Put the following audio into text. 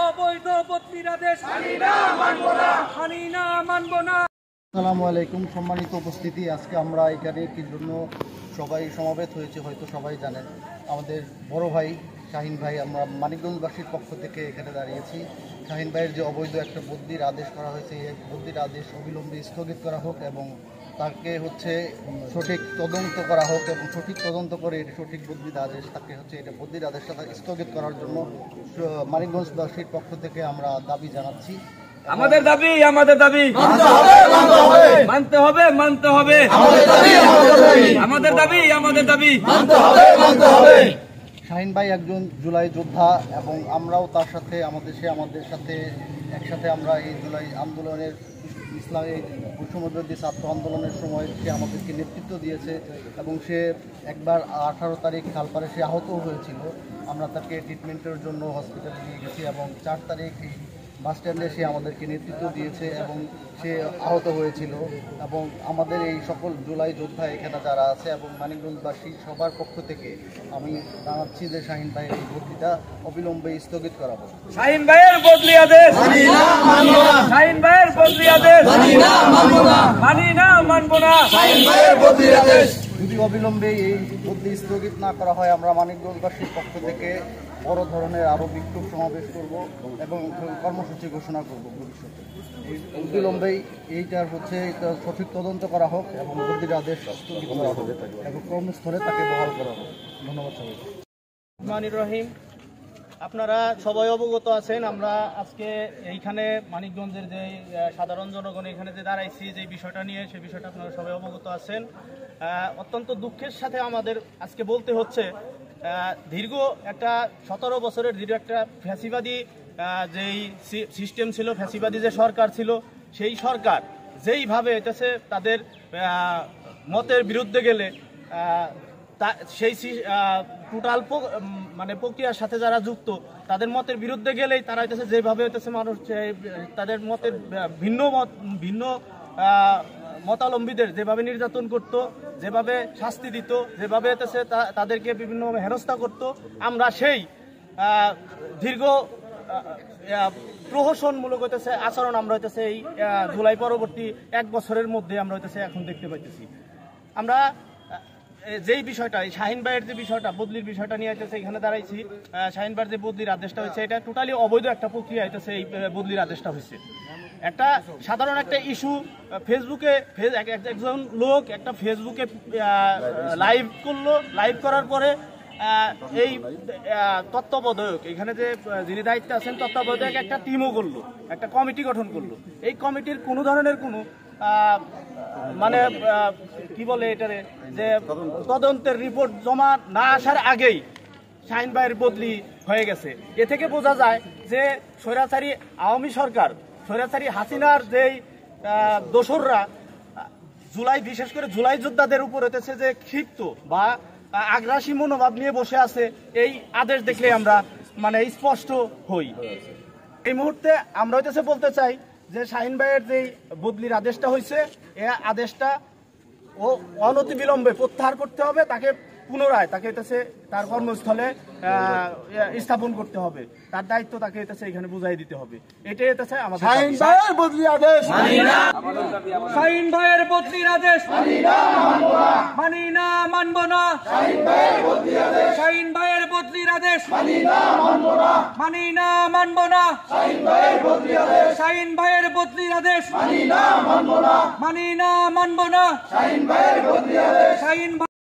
অবৈধ বদলির আদেশ মানি না, মানব না। আসসালামু আলাইকুম, সম্মানিত উপস্থিতি। আজকে আমরা এখানে কি জন্য সবাই সমবেত হয়েছে হয়তো সবাই জানেন। আমাদের বড় ভাই শাহিন ভাই, আমরা মানিকগঞ্জবাসীর পক্ষ থেকে এখানে দাঁড়িয়েছি। শাহিন ভাইয়ের যে অবৈধ একটা বদলির আদেশ করা হয়েছে, এই বদলির আদেশ অবিলম্বে স্থগিত করা হোক এবং তাকে সঠিক তদন্ত করা হোক এবং সঠিক তদন্ত করে এটা সঠিক বদলির আদেশ তাকে এটা বদলির আদেশটা স্থগিত করার জন্য মানিকগঞ্জবাসীর পক্ষ থেকে আমরা দাবি জানাচ্ছি। আমাদের দাবি মানতে হবে আমাদের দাবি। শাহিন ভাই একজন জুলাই যোদ্ধা এবং আমরাও তার সাথে আমাদের সাথে একসাথে আমরা এই জুলাই আন্দোলনের ইসলামী বৈষম্যবিরোধী ছাত্র আন্দোলনের সময় সে আমাদেরকে নেতৃত্ব দিয়েছে এবং সে একবার 18 তারিখ খালপাড়ে সে আহত হয়েছিল। আমরা তাকে ট্রিটমেন্টের জন্য হসপিটালে নিয়ে গেছি এবং 4 তারিখ বাস স্ট্যান্ডে সে আমাদেরকে নেতৃত্ব দিয়েছে এবং সে আহত হয়েছিল। এবং আমাদের এই সকল জুলাই যোদ্ধা এখানে যারা আছে এবং মানিকগঞ্জবাসী সবার পক্ষ থেকে আমি জানাচ্ছি যে শাহিন ভাইয়ের এই বদলিটা অবিলম্বে স্থগিত করা হোক। শাহিন ভাইয়ের বদলি আদেশ শাহিন ভাইয়ের বদলি আদেশ মানি না, মানব না। শাহিন ভাইয়ের বদলি আদেশ যদি অবিলম্বে এই বদলি স্থগিত না করা হয়, আমরা মানিকগঞ্জবাসীর পক্ষ থেকে বড় ধরনের আরও বিক্ষোভ সমাবেশ করব এবং কর্মসূচি ঘোষণা করব ভবিষ্যতে। অবিলম্বেই এইটার সঠিক তদন্ত করা হোক এবং বদলির আদেশ স্থগিত করা হোক এবং কর্মস্থলে তাকে বহাল করা হোক। ধন্যবাদ সবাইকে। রহমানির রহিম, আপনারা সবাই অবগত আছেন, আমরা আজকে এইখানে মানিকগঞ্জের যে সাধারণ জনগণ এখানে যে দাঁড়াইছি যে বিষয়টা নিয়ে, সেই বিষয়টা আপনারা সবাই অবগত আছেন। অত্যন্ত দুঃখের সাথে আমাদের আজকে বলতে হচ্ছে, দীর্ঘ একটা 17 বছরের দীর্ঘ একটা ফ্যাসিবাদী যেই সিস্টেম ছিল, ফ্যাসিবাদী যে সরকার ছিল, সেই সরকার যেইভাবে এটাছে তাদের মতের বিরুদ্ধে গেলে সেই টোটাল প্রক্রিয়ার সাথে যারা যুক্ত তাদের মতের বিরুদ্ধে গেলেই তারা হইতেছে যেভাবে হইতেছে মানুষ তাদের মতের ভিন্ন মতাবলম্বীদের যেভাবে নির্যাতন করত, যেভাবে শাস্তি দিত, যেভাবে হইতেছে তাদেরকে বিভিন্নভাবে হেনস্থা করত, আমরা সেই দীর্ঘ প্রহসনমূলক হইতেছে আচরণ আমরা হইতেছে এই জুলাই পরবর্তী 1 বছরের মধ্যে আমরা হইতেছে এখন দেখতে পাইতেছি। আমরা যেই বিষয়টা, এই শাহিন ভাইয়ের যে বিষয়টা, বদলির বিষয়টা নিয়ে হইতেছে এখানে দাঁড়াইছি। শাহিন ভাইয়ের যে বদলির আদেশটা হয়েছে, এটা টোটালি অবৈধ একটা প্রক্রিয়া হইতেছে। এই বদলির আদেশটা হয়েছে একটা সাধারণ একটা ইস্যু। ফেসবুকে একজন লোক একটা ফেসবুকে লাইভ করলো, লাইভ করার পরে এই তত্ত্বাবধায়ক এখানে যে যিনি দায়িত্বে আছেন, তত্ত্বাবধায়ক একটা টিমও করলো, একটা কমিটি গঠন করলো। এই কমিটির কোনো ধরনের কোনো কি বলে এটারে, যে তদন্তের রিপোর্ট জমা না আসার আগেই শাহিন ভাইয়ের বদলি হয়ে গেছে। এ থেকে বোঝা যায় যে স্বৈরাচারী আওয়ামী সরকার, স্বৈরাচারী হাসিনার যেই দোসররা বিশেষ করে জুলাই যোদ্ধাদের উপর হইতেছে যে ক্ষিপ্ত বা আগ্রাসী মনোভাব নিয়ে বসে আছে, এই আদেশ দেখলে আমরা স্পষ্ট হই। এই মুহূর্তে আমরা হইতেছে বলতে চাই যে শাহিন ভাইয়ের যে বদলির আদেশটা হয়েছে, এই আদেশটা অনতিবিলম্বে প্রত্যাহার করতে হবে। তাকে পুনরায় তার কর্মস্থলে স্থাপন করতে হবে, তার দায়িত্ব তাকে এখানে বুঝাই দিতে হবে। এটাই আমাদের শাহিন ভাইয়ের বদলির আদেশ শাহিন ভাইয়ের বদলির আদেশ মানি না, মানব না। শাহিন ভাইয়ের বদলির আদেশ মানি না, মানব না। শাহিন ভাইয়ের বদলির আদেশ মানি না, মানব না। শাহিন